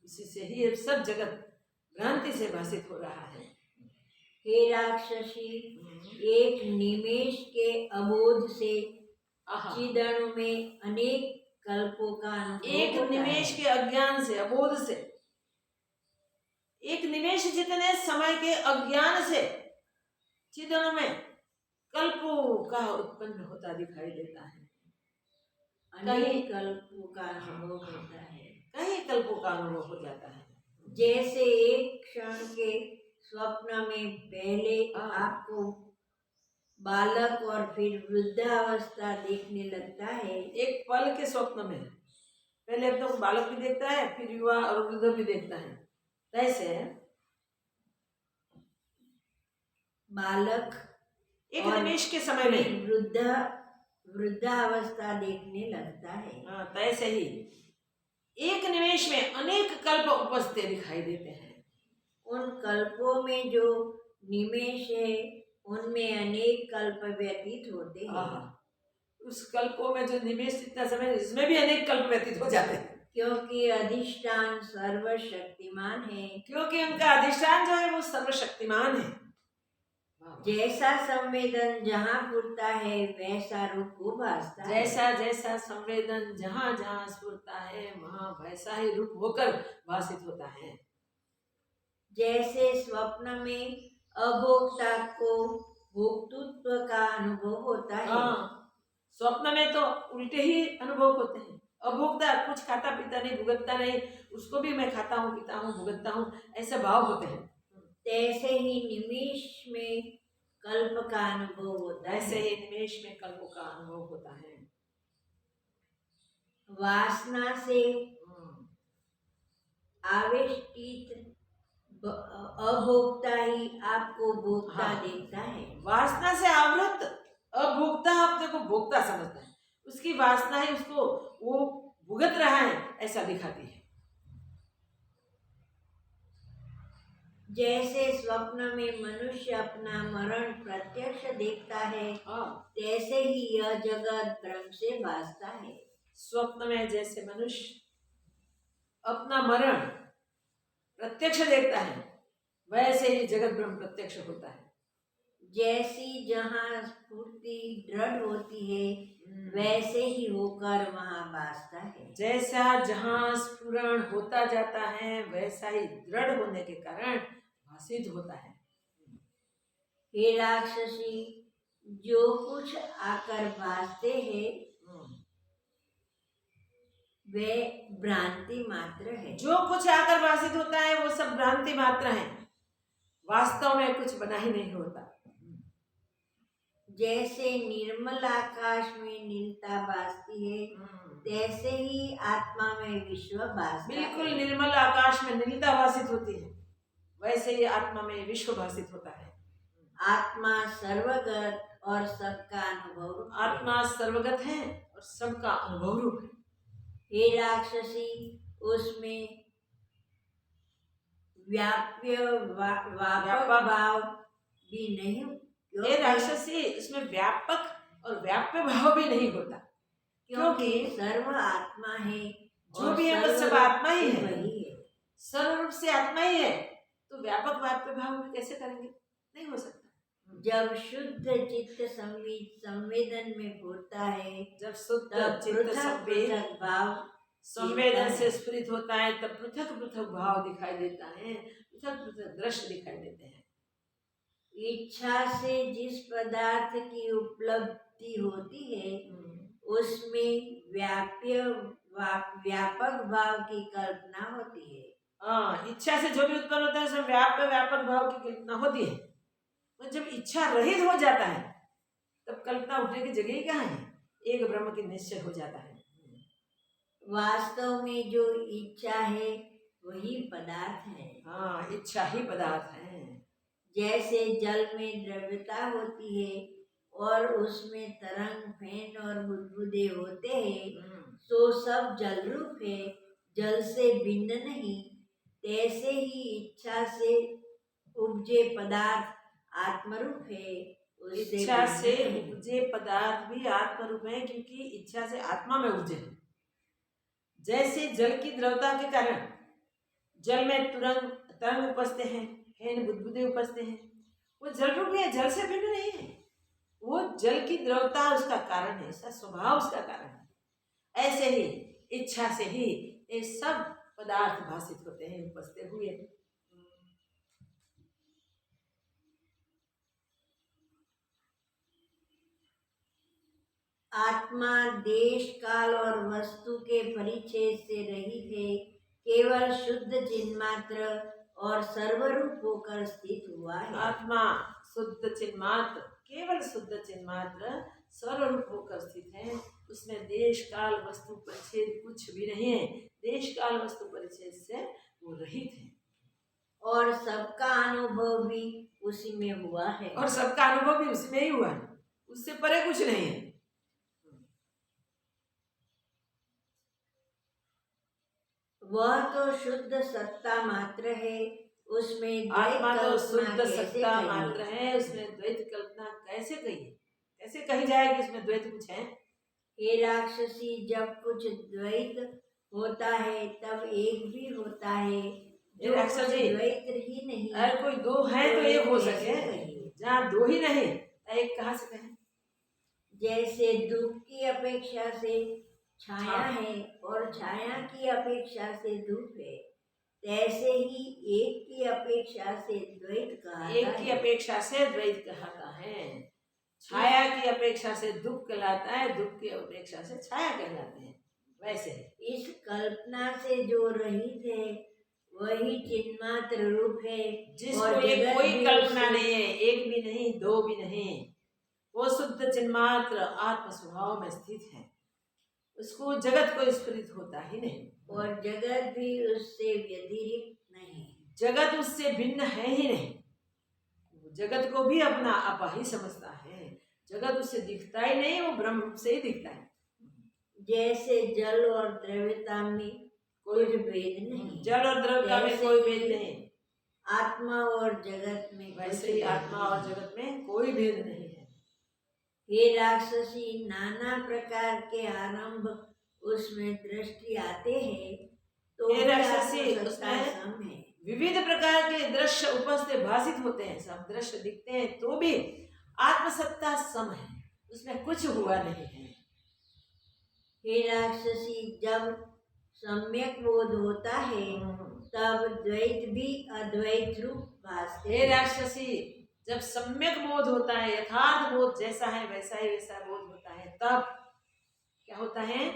उसी से ही ये सब जगत भ्रांति से भाषित हो रहा है। हे राक्षसी, एक निमेष के अबोध से चिदणु में अनेक कल्पों का अनुभव एक होता निमेष है। के अज्ञान से, अबोध से, एक निमेष जितने समय के अज्ञान से चिदणु में कल्पों का उत्पन्न होता दिखाई देता है। अनेक कल्पों का अनुभव होता है, कहीं कल्पों का अनुभव हो जाता है। जैसे एक क्षण के स्वप्न में पहले आपको बालक और फिर वृद्धावस्था देखने लगता है। एक पल के स्वप्न में पहले अपने को बालक भी देखता है, फिर युवा और वृद्ध भी देखता है। तैसे बालक एक निमेष के समय में वृद्धावस्था देखने लगता है। तैसे ही एक निमेष में अनेक कल्प उपस्थित दिखाई देते हैं। उन कल्पों में जो निमेष है उनमें अनेक कल्प व्यतीत होते हैं। उस कल्पों में जो निमेष इतना समय, इसमें भी अनेक कल्प व्यतीत हो जाते हैं, क्योंकि अधिष्ठान सर्वशक्तिमान है। क्योंकि उनका अधिष्ठान जो है वो सर्वशक्तिमान है। जैसा संवेदन जहाँ फुरता है वैसा रूप को भासता है। जैसा जैसा संवेदन जहाँ जहाँ स्फुरता है वहाँ वैसा ही रूप होकर भाषित होता है। जैसे स्वप्न में अभोक्ता को भोक्तृत्व का अनुभव होता है। स्वप्न में तो उल्टे ही अनुभव होते हैं। अभोक्ता कुछ खाता पीता नहीं, भुगतता नहीं, उसको भी मैं खाता हूँ, पीता हूँ, भुगतता हूँ, ऐसे भाव होते हैं। तैसे ही निमेष में कल्प का अनुभव होता है। ऐसे ही निमेष में कल्पों का अनुभव होता है। वासना से आवेष्टित अभोक्ता ही आपको भोक्ता देखता है। वासना से आवृत अभोक्ता अपने को भोक्ता समझता है, उसकी वासना ही उसको वो भुगत रहा है ऐसा दिखाती है। जैसे स्वप्न में मनुष्य अपना मरण प्रत्यक्ष देखता है, तैसे ही यह जगत भ्रम से भासता है। स्वप्न में जैसे मनुष्य अपना मरण प्रत्यक्ष देखता है, वैसे ही जगत ब्रह्म प्रत्यक्ष होता है। जैसी जहाँ स्फूर्ति दृढ़ होती है वैसे ही होकर वहाँ भासता है। जैसा जहाँ स्फुरण होता जाता है वैसा ही दृढ़ होने के कारण भासित होता है। हे राक्षसी, जो कुछ आकर भासते हैं वे भ्रांति मात्र है। जो कुछ आकर भासित होता है वो सब भ्रांति मात्र है, वास्तव में कुछ बना ही नहीं होता। जैसे निर्मल आकाश में नीलता भासती है तैसे ही आत्मा में विश्व भासता है। बिल्कुल निर्मल आकाश में नीलता भासित होती है, वैसे ही आत्मा में विश्व भासित होता है। आत्मा सर्वगत और सबका अनुभव रूप है। आत्मा सर्वगत है और सबका अनुभव रूप है। हे राक्षसी, उसमें व्यापक भाव भी नहीं। हे राक्षसी, इसमें व्यापक और व्याप्य भाव भी नहीं होता, क्योंकि सर्व आत्मा है। जो भी है वो सब आत्मा ही है, वही है, सर्व रूप से आत्मा ही है, तो व्यापक व्याप्य भाव भी कैसे करेंगे? नहीं हो सकता। जब शुद्ध चित्त संवेदन में होता है, जब शुद्ध चित्त भाव संवेदन से स्फुरित होता है, तब पृथक पृथक भाव दिखाई देता है, पृथक पृथक दृश्य दिखाई देते हैं। इच्छा से जिस पदार्थ की उपलब्धि होती है उसमें व्यापक भाव की कल्पना होती है। हाँ, इच्छा से जो भी उत्पन्न होता है उसमें व्यापक भाव की कल्पना होती है। तो जब इच्छा रहित हो जाता है तब कल्पना उठने की जगह ही कहाँ है? एक ब्रह्म की निश्चय हो जाता है। वास्तव में जो इच्छा है वही पदार्थ है। हाँ, इच्छा ही पदार्थ है। जैसे जल में द्रव्यता होती है और उसमें तरंग, फेन और बुदबुदे होते हैं, तो सब जल रूप है, जल से भिन्न नहीं। तैसे ही इच्छा से उपजे पदार्थ आत्मरूप है। इच्छा से उपजे पदार्थ भी आत्मरूप है, क्योंकि इच्छा से आत्मा में उपजे। जैसे जल की द्रवता के कारण जल में तरंग उपजते हैं, फेन बुदबुदे उपजते हैं, वो जल रूप है, जल से भिन्न नहीं है। वो जल की द्रवता उसका कारण है, उसका स्वभाव उसका कारण है। ऐसे ही इच्छा से ही ये सब पदार्थ भासित होते हैं उपजते हुए। आत्मा देश, काल और वस्तु के परिच्छेद से रहित है, केवल शुद्ध चिन्मात्र और सर्वरूप होकर स्थित हुआ है। आत्मा शुद्ध चिन्मात्र, केवल शुद्ध चिन्मात्र सर्वरूप होकर स्थित है। उसमें देश काल वस्तु परिच्छेद कुछ भी नहीं है। देश काल वस्तु परिच्छेद से वो रहित है और सबका अनुभव भी उसी में हुआ है। और सबका अनुभव भी उसी में ही हुआ है, उससे परे कुछ नहीं है। वह तो शुद्ध सत्ता मात्र है, उसमें आत्मा तो शुद्ध सत्ता मात्र है, उसमें द्वैत कल्पना कैसे कही? कैसे कही जाए कि उसमें द्वैत कुछ है? हे राक्षसी, जब कुछ द्वैत होता है तब एक भी होता है। जो द्वैत ही नहीं, अगर कोई दो है तो एक हो सके, जहाँ दो ही नहीं एक कहाँ से कहें? जैसे धूप की अपेक्षा से छाया है और छाया की अपेक्षा से धूप है, तैसे ही एक की अपेक्षा से द्वैत कहलाता है। एक की अपेक्षा से द्वैत कहलाता है। छाया की अपेक्षा से धूप कहलाता है, धूप की अपेक्षा से छाया कहलाते हैं। वैसे इस कल्पना से जो रहित है वही चिन्मात्र रूप है, जिसको ये कोई कल्पना नहीं है, एक भी नहीं दो भी नहीं, वो शुद्ध चिन्मात्र आत्म स्वभाव में स्थित है। उसको जगत को स्फुरित होता ही नहीं, और जगत भी उससे व्यतिरिक्त नहीं, जगत उससे भिन्न है ही नहीं। जगत को भी अपना आपा ही समझता है, जगत उससे दिखता ही नहीं, वो ब्रह्म से ही दिखता है। जैसे जल और द्रव्यता में कोई भेद नहीं, जल और द्रव्यता में कोई भेद नहीं, आत्मा और जगत में वैसे ही आत्मा और जगत में कोई भेद नहीं है। हे राक्षसी, नाना प्रकार के आरंभ उसमें दृष्टि आते हैं तो हे भी राक्षसी, आत्मसत्ता उसमें सम है। विविध प्रकार के दृश्य उपस्थित भाषित होते हैं, सब दृश्य दिखते हैं तो भी आत्मसत्ता सम है, उसमें कुछ हुआ नहीं है। हे राक्षसी, जब सम्यक बोध होता है तब द्वैत भी अद्वैत रूप भासते हे हैं। राक्षसी, जब सम्यक बोध होता है, यथार्थ बोध जैसा है वैसा ही वैसा बोध होता है, तब क्या होता है?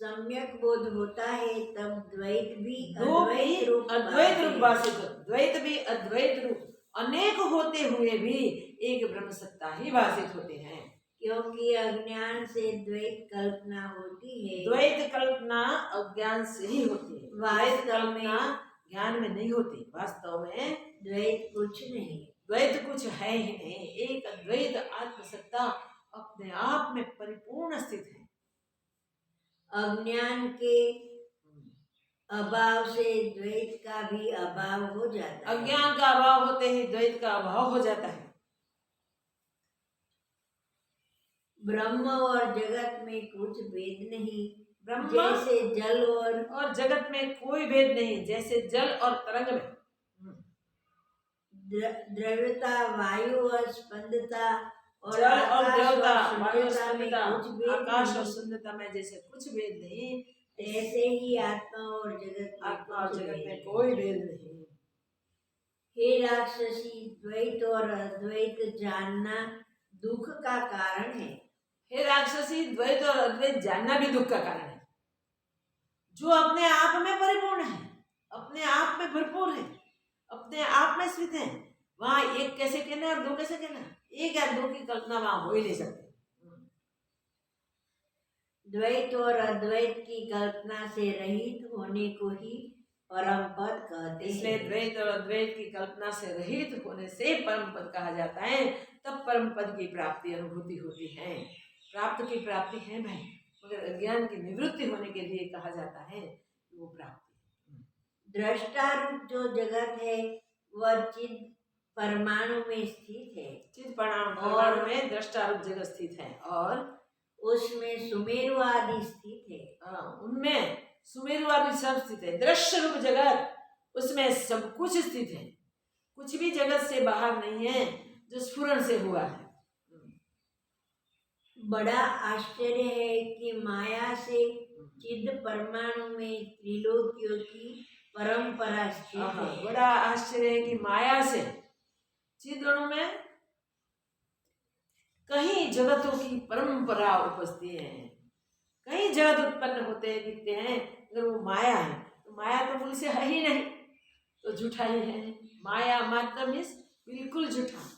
सम्यक बोध होता है तब द्वैत भी दो भी अद्वैत रूप अद्वैत रूप भासते भाषित, द्वैत भी अद्वैत रूप अनेक होते हुए भी एक ब्रह्म सत्ता ही भाषित होते हैं। क्योंकि अज्ञान से द्वैत कल्पना होती है। द्वैत कल्पना अज्ञान से ही होती है, द्वैत कल्पना ज्ञान में नहीं होती। वास्तव में द्वैत कुछ नहीं, द्वैत कुछ है ही नहीं, एक अद्वैत आत्मसत्ता अपने आप में परिपूर्ण स्थित है। अज्ञान के अभाव से द्वैत का भी अभाव हो जाता है। अज्ञान का अभाव होते ही द्वैत का अभाव हो जाता है। ब्रह्म और जगत में कुछ भेद नहीं, ब्रह्म जैसे जल और जगत में कोई भेद नहीं, जैसे जल और तरंग में द्रव्यता, वायु और स्पंदता और जल और द्रव्यता, आकाश वायु और शून्यता में शून्यता, कुछ भेद आकाश और नहीं, शून्यता में जैसे कुछ भेद नहीं, ऐसे ही आत्मा और जगत में आत्मा और कुछ जगत भेद में नहीं। कोई भेद नहीं। हे राक्षसी, द्वैत और अद्वैत जानना दुख का कारण है। हे राक्षसी, द्वैत और अद्वैत जानना भी दुख का कारण है। जो अपने आप में परिपूर्ण है, अपने आप में भरपूर है, अपने आप में स्थित है, वहां एक कैसे कहना और दो कैसे कहना? एक या दो की कल्पना वहां हो ही नहीं सकती। द्वैत और अद्वैत की कल्पना से रहित होने को ही परम पद कहते हैं। इसलिए द्वैत और अद्वैत की कल्पना से रहित होने से परम पद कहा जाता है। तब परम पद की प्राप्ति अनुभूति होती है। प्राप्त की प्राप्ति है भाई, मगर अज्ञान की निवृत्ति होने के लिए कहा जाता है वो प्राप्ति। दृष्टा रूप जो जगत है वह चिद परमाणु में स्थित है। चिद परमाणु में दृष्टा रूप जगत स्थित है और उसमें सुमेरु आदि स्थित है। उनमें सुमेरु आदि सब स्थित है। दृश्य रूप जगत, उसमें सब कुछ स्थित है, कुछ भी जगत से बाहर नहीं है जो स्फुरन से हुआ है। बड़ा आश्चर्य है कि माया से चिद परमाणु में त्रिलोकियों की परंपरा स्थित है। बड़ा आश्चर्य है कि माया से चिद अणु में कहीं जगतों की परंपरा उपस्थित है। कहीं जगत उत्पन्न होते हैं, दिखते हैं, अगर वो माया है तो माया तो मूल से है ही नहीं, तो झूठा ही है। माया मात्र मीन्स बिल्कुल झूठा।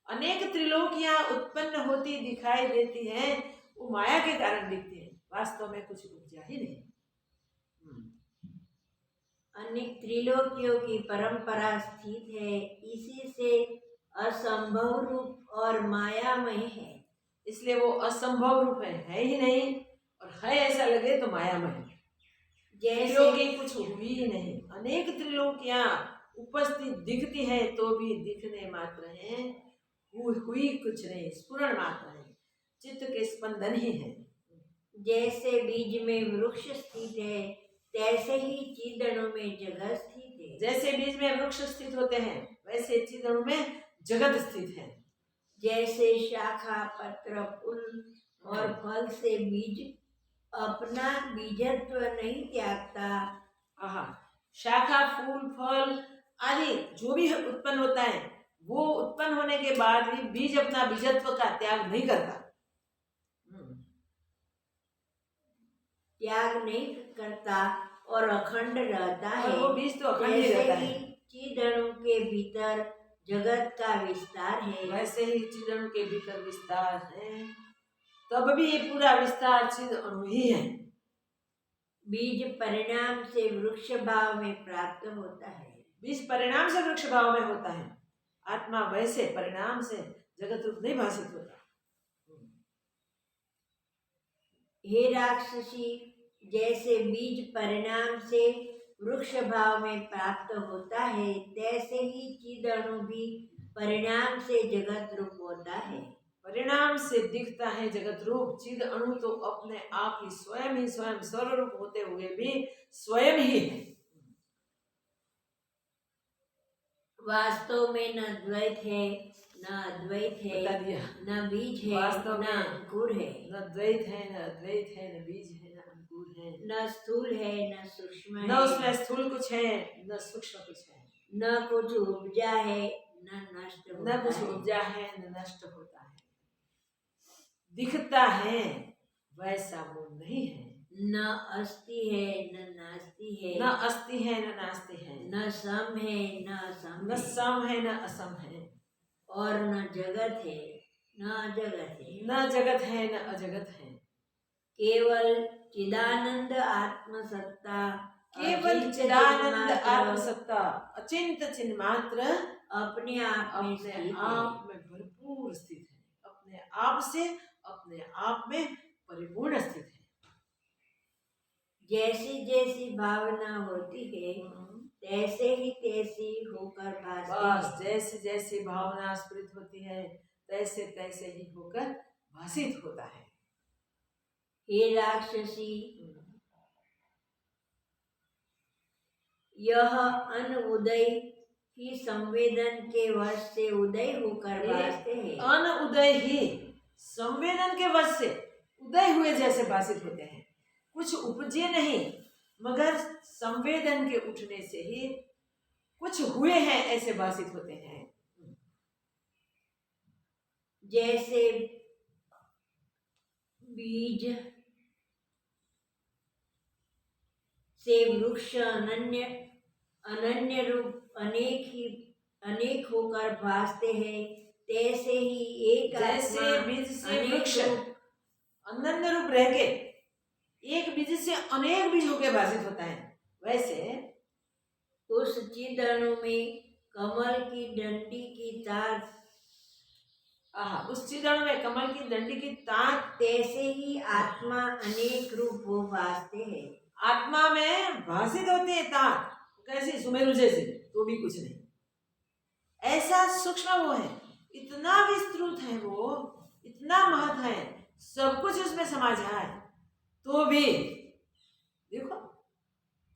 अनेक त्रिलोकियां उत्पन्न होती दिखाई देती हैं, वो माया के कारण दिखती है, वास्तव में कुछ उपजा ही नहीं। अनेक त्रिलोकियों की परंपरा स्थित है, इसी से असंभव रूप और मायामय है। इसलिए वो असंभव रूप है ही नहीं, और है ऐसा लगे तो मायामय है। जैसे कुछ हुई ही नहीं। अनेक त्रिलोकियां उपस्थित दिखती है तो भी दिखने मात्र है, हुई कुछ नहीं, स्फुरण मात्र है, चित्त के स्पंदन ही है। जैसे बीज में वृक्ष स्थित है तैसे ही चिदणु में जगत स्थित है। जैसे बीज में वृक्ष स्थित होते हैं वैसे चिदणु में जगत स्थित है। जैसे शाखा, पत्र, फूल और फल से बीज अपना बीजत्व नहीं त्यागता। शाखा, फूल, फल आदि जो भी उत्पन्न होता है वो उत्पन्न होने के बाद भी बीज अपना बीजत्व का त्याग नहीं करता। त्याग नहीं करता और अखंड रहता है। वो बीज तो अखंड ही रहता है। चिदणु के भीतर जगत का विस्तार है, वैसे ही चिदणु के भीतर विस्तार है, तब भी ये पूरा विस्तार चिदणु ही है। बीज परिणाम से वृक्ष भाव में प्राप्त होता है। बीज परिणाम से वृक्ष भाव में होता है, आत्मा वैसे परिणाम से जगत रूप नहीं भाषित होता। हे राक्षसी, जैसे बीज परिणाम से वृक्ष भाव में प्राप्त होता है तैसे ही चिदणु भी परिणाम से जगत रूप होता है। परिणाम से दिखता है जगत रूप। चिद अणु तो अपने आप ही स्वयं स्वरूप होते हुए भी स्वयं ही है। वास्तव में न द्वैत है न अद्वैत है, बता दिया। न बीज है वास्तव न में अंकुर है, न द्वैत है, न अद्वैत है, न बीज है, न अंकुर है, न स्थूल है न सूक्ष्म न है, उसमें स्थूल कुछ है न सूक्ष्म कुछ है, न कुछ उपजा है न नष्ट न होता कुछ है। उपजा है न नष्ट होता है। दिखता है वैसा वो नहीं है। न अस्ति है न नास्ति है, न अस्ति है न नास्ति है, न सम है न असम न है, सम है न असम है, और न जगत है न अजगत है। न जगत है न अजगत है। केवल चिदानंद आत्मसत्ता, केवल अचिंत्य चिदानंद चिन्मात्र, आत्मसत्ता अचिंत चिन्ह मात्र अपने आप में अपने स्थित आप में भरपूर स्थित है। अपने आप से अपने आप में परिपूर्ण स्थित है। जैसी जैसी भावना होती है तैसे ही तैसी होकर भासते बस हैं। जैसे जैसे भावना स्फुरित होती है तैसे तैसे ही होकर भाषित होता है। हे राक्षसी, यह अन उदय ही संवेदन के वश से उदय होकर भासते हैं। अन उदय ही संवेदन के वश से उदय हुए जैसे भाषित होते हैं। कुछ उपजे नहीं मगर संवेदन के उठने से ही कुछ हुए हैं ऐसे भाषित होते हैं। जैसे बीज से वृक्ष अनन्य अनन्य रूप अनेक होकर भासते हैं, तैसे ही एक जैसे आत्मा बीज से अनेक वृक्ष रूप अनन्य रूप रह के एक बीज से अनेक बीज होकर भाषित होता है, वैसे उस चिद अणु में कमल की डंडी की तार, उस चिदण में कमल की डंडी की तार तैसे ही आत्मा अनेक रूप हो भासते हैं। आत्मा में भाषित होती है तार, कैसी सुमेरु जैसे, तो भी कुछ नहीं। ऐसा सूक्ष्म वो है, इतना विस्तृत है वो, इतना महत्व है, सब कुछ उसमें समा जाए तो भी देखो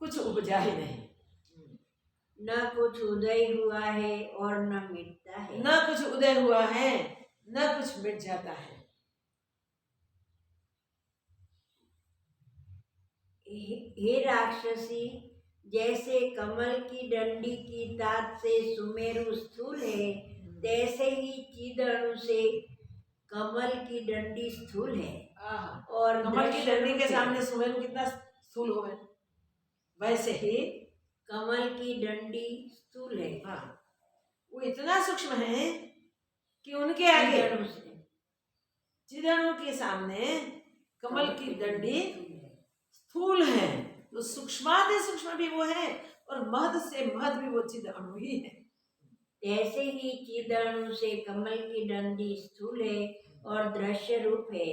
कुछ उपजा ही नहीं। न कुछ उदय हुआ है और न मिटता है, न कुछ उदय हुआ है न कुछ मिट जाता है। हे राक्षसी, जैसे कमल की डंडी की तात से सुमेरु स्थूल है, तैसे ही चिद अणु से कमल की डंडी स्थूल है। और कमल की डंडी के सामने सुमेरु कितना स्थूल हो गए, वैसे ही कमल की डंडी स्थूल है। वो इतना सूक्ष्म है कि उनके आगे चिदणु के सामने कमल की डंडी स्थूल है। तो सूक्ष्माति सूक्ष्म भी वो है और महद से महद भी वो चिद अणु ही है। ऐसे ही चिद अणु से कमल की डंडी स्थूल है और दृश्य रूप है,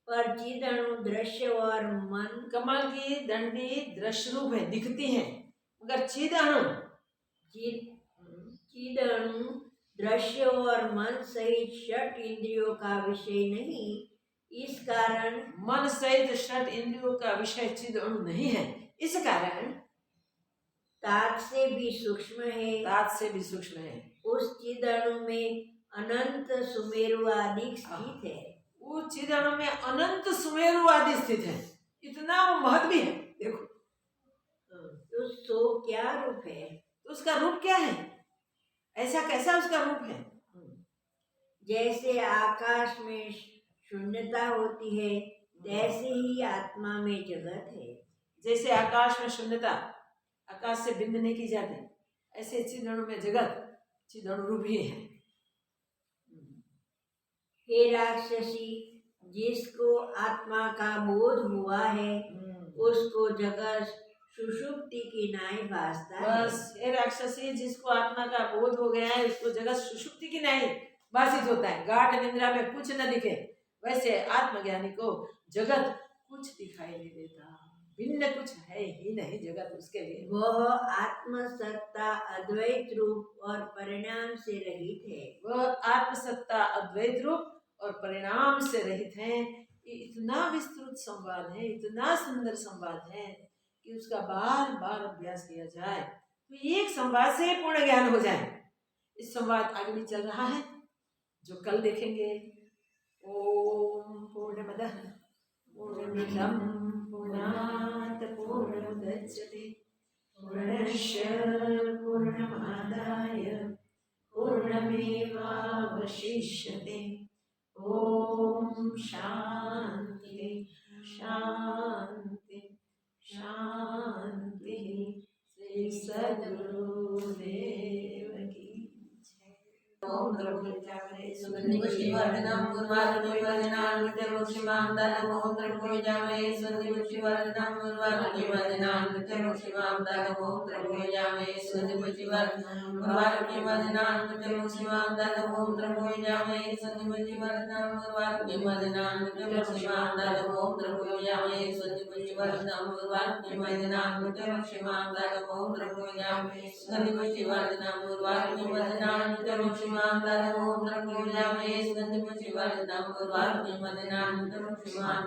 पर चिद अणु दृश्य और मन, कमल की डंडी दृश्य रूप है, दिखती है, मगर चिद अणु दृश्य और मन सहित षट इंद्रियों का विषय नहीं। इस कारण मन सहित षट इंद्रियों का विषय चिद अणु नहीं है। इस कारण तात से भी सूक्ष्म है, तात से भी सूक्ष्म है। उस चिद अणु में अनंत सुमेरु आदि स्थित है। वो चिद अणु में अनंत सुमेरु आदि स्थित है, इतना वो महत्व भी है। देखो तो क्या रूप है, तो उसका रूप क्या है, ऐसा कैसा उसका रूप है। जैसे आकाश में शून्यता होती है तैसे ही आत्मा में जगत है। जैसे आकाश में शून्यता आकाश से भिन्न नहीं की जाती, ऐसे चिद अणु में जगत चिद अणु रूप ही है। हे राक्षसी, जिसको आत्मा का बोध हुआ है उसको जगत सुषुप्ति की नाई भासता है। बस हे राक्षसी, जिसको आत्मा का बोध हो गया है उसको जगत सुषुप्ति की नाई भाषित होता है। गाढ़ निद्रा में कुछ न दिखे, वैसे आत्मज्ञानी को जगत कुछ दिखाई नहीं देता, भिन्न कुछ है ही नहीं जगत उसके लिए। वह आत्मसत्ता अद्वैत रूप और परिणाम से रहित है। वह आत्मसत्ता अद्वैत रूप और परिणाम से रहित हैं। ये इतना विस्तृत संवाद है, इतना सुंदर संवाद है कि उसका बार बार अभ्यास किया जाए तो एक संवाद से पूर्ण ज्ञान हो जाए। इस संवाद आगे भी चल रहा है जो कल देखेंगे। ओम पूर्णमदः पूर्णमिदं पूर्णात् पूर्णमुदच्यते पूर्णस्य पूर्णमादाय पूर्णमेवावशिष्यते। ओम शांति शांति शांति। श्री सद्गुरुदेव की जय। ओम द्रव्यजामहे सुगंधिपुष्टिवर्धनम उर्वारुकविवर्धनम नित्यमुक्षिमां ओम द्रव्यजामहे सुगंधिपुष्टिवर्धनम उर्वारुकविवर्धनम नित्यमुक्षिमां ओम द्रव्यजामहे सुगंधिपुष्टिवर्धनम उर्वारुकविवर्धनम नित्यमुक्षिमां ओम द्रव्यजामहे सुगंधिपुष्टिवर्धनम उर्वारुकविवर्धनम नित्यमुक्षिमां ओम द्रव्यजामहे सुगंधिपुष्टिवर्धनम उर्वारुकविवर्धनम नित्यमुक्षिमां ओम द्रव्यजामहे सुगंधिपुष्टिवर्धनम उर्वारुकविवर्धनम नित्यमुक्षिमां ओम द्रव्यजामहे सुगंधिपुष्टिवर्धनम उर्वारुकविवर्धनम नित्यमुक्षिमां